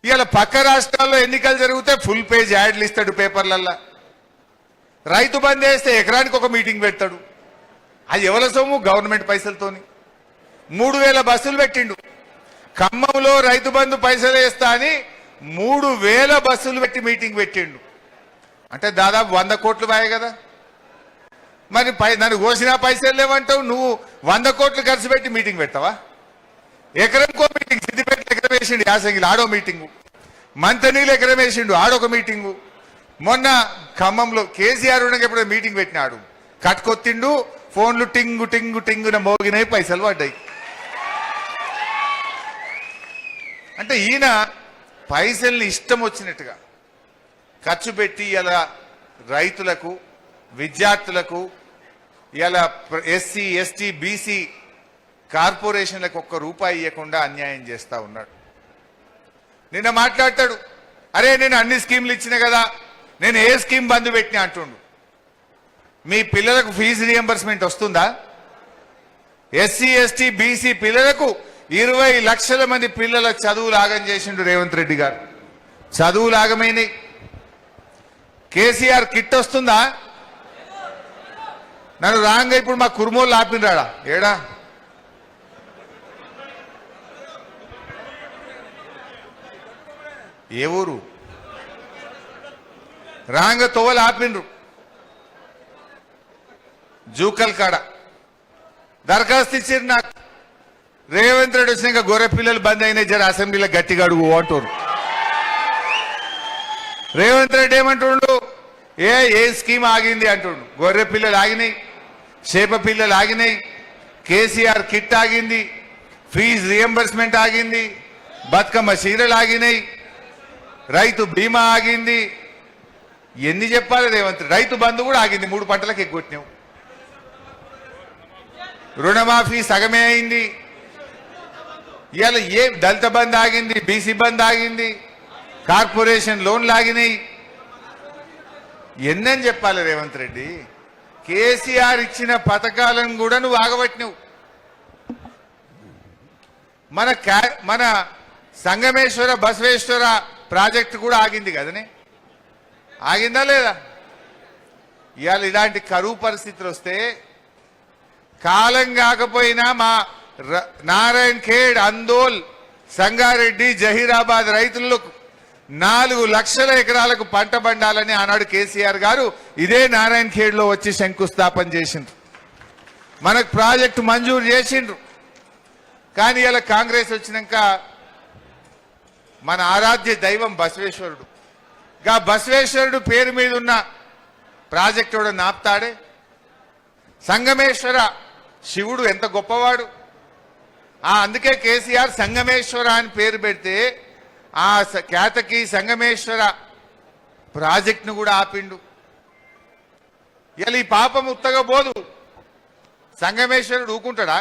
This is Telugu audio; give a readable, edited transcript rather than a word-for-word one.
ఇవాళ పక్క రాష్ట్రాల్లో ఎన్నికలు జరిగితే ఫుల్ పేజ్ యాడ్లు ఇస్తాడు పేపర్లల్లా. రైతు బంద్ వేస్తే ఎకరానికి ఒక మీటింగ్ పెడతాడు. అది ఎవరి సొమ్ము? గవర్నమెంట్ పైసలతోని. 3000 బస్సులు పెట్టిండు. ఖమ్మంలో రైతు బంధు పైసలు వేస్తా అని 3000 బస్సులు పెట్టి మీటింగ్ పెట్టిండు. అంటే దాదాపు 100 కోట్లు బాయే కదా. మరి నన్ను కోసినా పైసలు లేవంటావు, నువ్వు 100 కోట్లు ఖర్చు పెట్టి మీటింగ్ పెట్టావా? ఎకరంకో మీటింగ్. సిద్దిపేటలో ఎకరం వేసిండు యాసంగిలో, ఆడో మీటింగు. మంతనీళ్ళు ఎకరం వేసిండు, ఆడొక మీటింగు. మొన్న ఖమ్మంలో కేసీఆర్ ఉండగా ఎప్పుడో మీటింగ్ పెట్టినాడు, కట్టుకొత్తిండు, ఫోన్లు టింగు టింగు టింగున మోగినాయి, పైసలు పడ్డాయి. అంటే ఈయన పైసల్ని ఇష్టం వచ్చినట్టుగా ఖర్చు పెట్టి ఇలా రైతులకు, విద్యార్థులకు, ఇలా ఎస్సీ ఎస్టీ బీసీ కార్పొరేషన్లకు ₹1 ఇవ్వకుండా అన్యాయం చేస్తా ఉన్నాడు. నిన్న మాట్లాడతాడు, అరే నేను అన్ని స్కీమ్లు ఇచ్చిన కదా, నేను ఏ స్కీమ్ బంద్ పెట్టినా అంటుండు. మీ పిల్లలకు ఫీజు రియంబర్స్మెంట్ వస్తుందా? ఎస్సీ ఎస్టీ బీసీ పిల్లలకు 20 లక్షల మంది పిల్లల చదువులు ఆగం చేసిండు రేవంత్ రెడ్డి గారు. చదువులు ఆగమైనాయి. కేసీఆర్ కిట్ వస్తుందా? నన్ను రాంగా ఇప్పుడు మా కుర్మోళ్ళు ఆపినరాడా? ఏడా ఏ ఊరు? రాంగ తోవలు ఆపినరు. జూకల్ కాడ దరఖాస్తు ఇచ్చారు నాకు. రేవంత్ రెడ్డి వచ్చినాక గొర్రె పిల్లలు బంద్ అయినాయి, జర అసెంబ్లీలో గట్టిగా అడుగు అంటారు. రేవంత్ రెడ్డి ఏమంటుండు? ఏ స్కీమ్ ఆగింది అంటుండు. గొర్రె పిల్లలు ఆగినాయి, చేప పిల్లలు ఆగినాయి, కేసీఆర్ కిట్ ఆగింది, ఫీజు రియంబర్స్మెంట్ ఆగింది, బతుకమ్మ చీరలు ఆగినాయి, రైతు బీమా ఆగింది. ఎన్ని చెప్పాలి రేవంత్? రైతు బంధు కూడా ఆగింది, 3 పంటలకు ఎగ్గొట్టినావు. రుణమాఫీ సగమే అయింది. ఇవాళ ఏ దళిత బంద్ ఆగింది, బీసీ బంద్ ఆగింది, కార్పొరేషన్ లోన్లు ఆగినాయి. ఎన్నని చెప్పాలి రేవంత్ రెడ్డి? కేసీఆర్ ఇచ్చిన పథకాలను కూడా నువ్వు ఆగబట్టినవు. మన సంగమేశ్వర బసవేశ్వర ప్రాజెక్టు కూడా ఆగింది కదనే, ఆగిందా లేదా? ఇవాళ ఇలాంటి కరువు పరిస్థితులు వస్తే కాలం కాకపోయినా మా నారాయణ్ ఖేడ్, అందోల్, సంగారెడ్డి, జహీరాబాద్ రైతులకు 4 లక్షల ఎకరాలకు పంట పండాలని ఆనాడు కేసీఆర్ గారు ఇదే నారాయణ్ ఖేడ్ లో వచ్చి శంకుస్థాపన చేసిండ్రు. మనకు ప్రాజెక్టు మంజూరు చేసిండ్రు. కానీ ఇలా కాంగ్రెస్ వచ్చినాక మన ఆరాధ్య దైవం బసవేశ్వరుడు, బసవేశ్వరుడు పేరు మీద ఉన్న ప్రాజెక్టు కూడా నాపుతాడే. సంగమేశ్వర శివుడు ఎంత గొప్పవాడు. అందుకే కేసీఆర్ సంగమేశ్వర అని పేరు పెడితే ఆ ఖ్యాతకి సంగమేశ్వర ప్రాజెక్టును కూడా ఆపిండు. ఇలా ఈ పాపం ఉత్తగా పోదు. సంగమేశ్వరుడు ఊకుంటాడా?